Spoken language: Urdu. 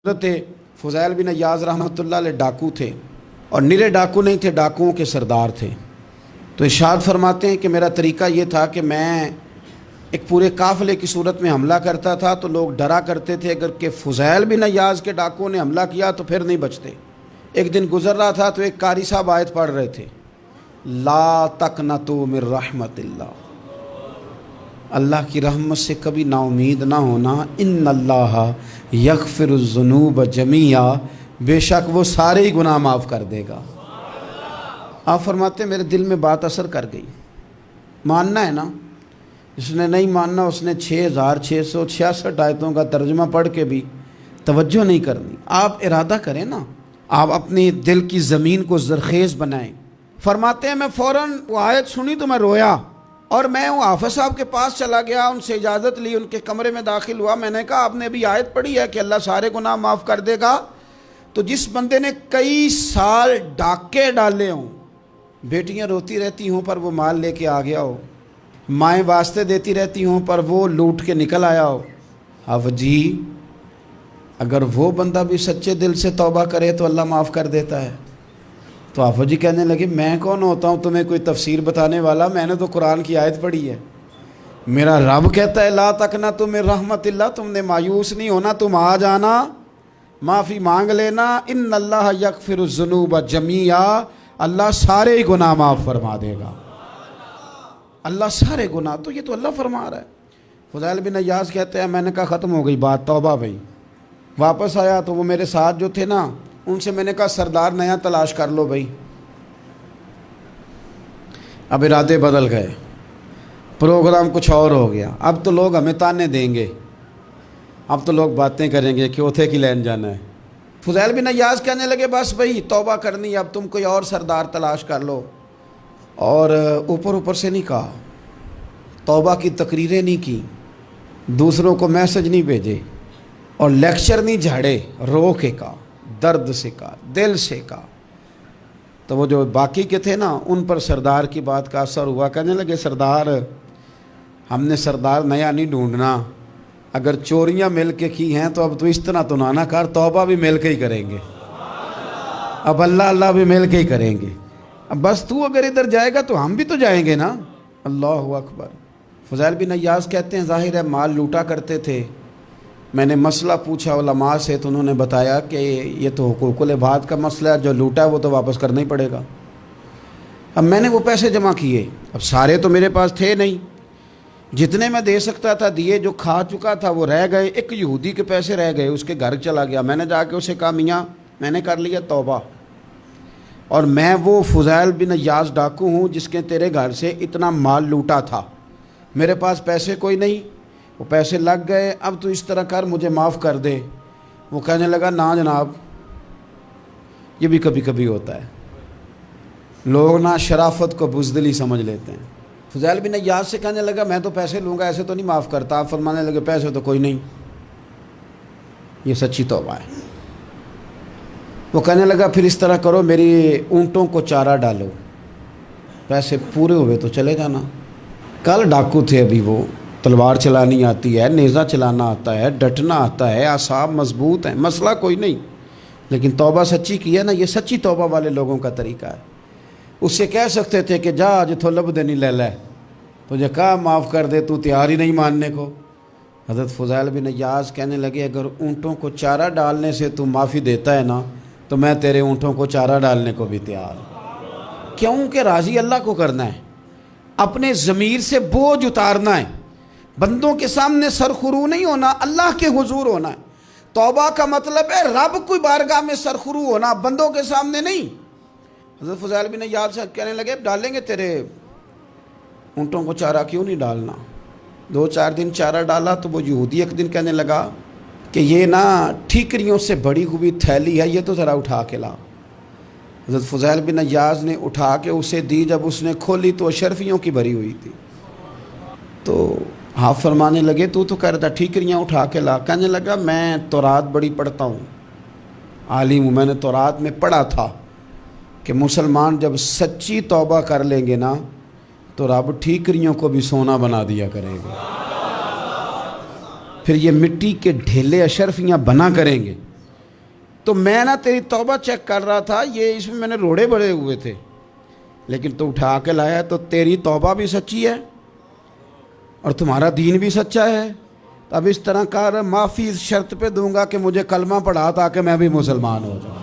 حضرت فضیل بن عیاض رحمۃ اللہ علیہ ڈاکو تھے، اور نرے ڈاکو نہیں تھے، ڈاکوؤں کے سردار تھے۔ تو ارشاد فرماتے ہیں کہ میرا طریقہ یہ تھا کہ میں ایک پورے قافلے کی صورت میں حملہ کرتا تھا تو لوگ ڈرا کرتے تھے، اگر کہ فضیل بن عیاض کے ڈاکوؤں نے حملہ کیا تو پھر نہیں بچتے۔ ایک دن گزر رہا تھا تو ایک قاری صاحب آیت پڑھ رہے تھے، لا تقنطوا من رحمت اللہ، اللہ کی رحمت سے کبھی نا امید نہ ہونا، ان اللہ یغفر الذنوب جمیعا، بے شک وہ سارے ہی گناہ معاف کر دے گا۔ آپ فرماتے ہیں میرے دل میں بات اثر کر گئی، ماننا ہے نا۔ جس نے نہیں ماننا اس نے 6666 آیتوں کا ترجمہ پڑھ کے بھی توجہ نہیں کرنی۔ آپ ارادہ کریں نا، آپ اپنی دل کی زمین کو زرخیز بنائیں۔ فرماتے ہیں میں فوراً وہ آیت سنی تو میں رویا، اور میں وہ حافظ صاحب کے پاس چلا گیا، ان سے اجازت لی، ان کے کمرے میں داخل ہوا۔ میں نے کہا آپ نے ابھی آیت پڑھی ہے کہ اللہ سارے گناہ معاف کر دے گا؟ تو جس بندے نے کئی سال ڈاکے ڈالے ہوں، بیٹیاں روتی رہتی ہوں پر وہ مال لے کے آ گیا ہو، مائیں واسطے دیتی رہتی ہوں پر وہ لوٹ کے نکل آیا ہو، اب جی اگر وہ بندہ بھی سچے دل سے توبہ کرے تو اللہ معاف کر دیتا ہے۔ تو آفو جی کہنے لگے میں کون ہوتا ہوں تمہیں کوئی تفسیر بتانے والا، میں نے تو قرآن کی آیت پڑھی ہے، میرا رب کہتا ہے لا تقنطوا من رحمت اللہ، تم نے مایوس نہیں ہونا، تم آ جانا، معافی مانگ لینا، ان اللہ یغفر الذنوب جمیعا، اللہ سارے گناہ معاف فرما دے گا، اللہ سارے گناہ۔ تو یہ تو اللہ فرما رہا ہے۔ فضیل بن عیاض کہتے ہیں میں نے کہا ختم ہو گئی بات، توبہ بھائی۔ واپس آیا تو وہ میرے ساتھ جو تھے نا، ان سے میں نے کہا سردار نیا تلاش کر لو بھائی۔ اب ارادے بدل گئے، پروگرام کچھ اور ہو گیا۔ اب تو لوگ ہمیں تانے دیں گے، اب تو لوگ باتیں کریں گے کہ اوتھے کی لین جانا ہے۔ فضیل بن عیاض کہنے لگے بس بھائی توبہ کرنی، اب تم کوئی اور سردار تلاش کر لو۔ اور اوپر سے نہیں کہا، توبہ کی تقریریں نہیں کی، دوسروں کو میسج نہیں بھیجے، اور لیکچر نہیں جھاڑے، رو کے کہا، درد سے کہا، دل سے کہا۔ تو وہ جو باقی کے تھے نا، ان پر سردار کی بات کا اثر ہوا، کہنے لگے سردار ہم نے سردار نیا نہیں ڈھونڈنا، اگر چوریاں مل کے کی ہیں تو اب تو اس طرح تو نہ کر، توبہ بھی مل کے ہی کریں گے، اب اللہ بھی مل کے ہی کریں گے، اب بس تو اگر ادھر جائے گا تو ہم بھی تو جائیں گے نا۔ اللہ اکبر۔ فضیل بن عیاض کہتے ہیں ظاہر ہے مال لوٹا کرتے تھے، میں نے مسئلہ پوچھا علماء سے تو انہوں نے بتایا کہ یہ تو حقوق العباد کا مسئلہ ہے، جو لوٹا ہے وہ تو واپس کرنا ہی پڑے گا۔ اب میں نے وہ پیسے جمع کیے، اب سارے تو میرے پاس تھے نہیں، جتنے میں دے سکتا تھا دیے، جو کھا چکا تھا وہ رہ گئے۔ ایک یہودی کے پیسے رہ گئے، اس کے گھر چلا گیا، میں نے جا کے اسے کہا میاں میں نے کر لیا توبہ، اور میں وہ فضیل بن عیاض ڈاکو ہوں جس کے تیرے گھر سے اتنا مال لوٹا تھا، میرے پاس پیسے کوئی نہیں، وہ پیسے لگ گئے، اب تو اس طرح کر مجھے معاف کر دے۔ وہ کہنے لگا نا جناب، یہ بھی کبھی کبھی ہوتا ہے، لوگ نا شرافت کو بزدلی سمجھ لیتے ہیں۔ فضیل بن عیاض سے کہنے لگا میں تو پیسے لوں گا، ایسے تو نہیں معاف کرتا۔ آپ فرمانے لگے پیسے تو کوئی نہیں، یہ سچی توبہ ہے۔ وہ کہنے لگا پھر اس طرح کرو، میری اونٹوں کو چارہ ڈالو، پیسے پورے ہوئے تو چلے جانا۔ کل ڈاکو تھے، ابھی وہ تلوار چلانی آتی ہے، نیزہ چلانا آتا ہے، ڈٹنا آتا ہے، اعصاب مضبوط ہیں، مسئلہ کوئی نہیں، لیکن توبہ سچی کی ہے نا، یہ سچی توبہ والے لوگوں کا طریقہ ہے۔ اس سے کہہ سکتے تھے کہ جا جتھوں لب دینی لے لے، تجھے کہا معاف کر دے، تو تیار ہی نہیں ماننے کو۔ حضرت فضیل بن عیاض کہنے لگے اگر اونٹوں کو چارہ ڈالنے سے تو معافی دیتا ہے نا، تو میں تیرے اونٹوں کو چارہ ڈالنے کو بھی تیار ہوں۔ کیوں کہ راضی اللہ کو کرنا ہے، اپنے ضمیر سے بوجھ اتارنا ہے، بندوں کے سامنے سرخرو نہیں ہونا، اللہ کے حضور ہونا ہے۔ توبہ کا مطلب ہے رب کوئی بارگاہ میں سرخرو ہونا، بندوں کے سامنے نہیں۔ حضرت فضیل بن عیاض سے کہنے لگے ڈالیں گے تیرے اونٹوں کو چارہ، کیوں نہیں ڈالنا۔ 2-4 دن چارہ ڈالا تو وہ یہودی ایک دن کہنے لگا کہ یہ نا ٹھیکریوں سے بڑی ہوئی تھیلی ہے، یہ تو ذرا اٹھا کے لا۔ حضرت فضیل بن عیاض نے اٹھا کے اسے دی، جب اس نے کھولی تو اشرفیوں کی بھری ہوئی تھی۔ تو آپ فرمانے لگے تو کہہ رہا تھا ٹھیکریاں اٹھا کے لا۔ کہنے لگا میں تورات بڑی پڑھتا ہوں، عالم ہوں، میں نے تورات میں پڑھا تھا کہ مسلمان جب سچی توبہ کر لیں گے نا تو رب ٹھیکریوں کو بھی سونا بنا دیا کرے گا، پھر یہ مٹی کے ڈھیلے اشرفیاں بنا کریں گے، تو میں نا تیری توبہ چیک کر رہا تھا، یہ اس میں نے روڑے بڑے ہوئے تھے، لیکن تو اٹھا کے لایا تو تیری توبہ بھی سچی ہے اور تمہارا دین بھی سچا ہے۔ اب اس طرح کر، معافی اس شرط پہ دوں گا کہ مجھے کلمہ پڑھا تاکہ میں بھی مسلمان ہو جاؤں۔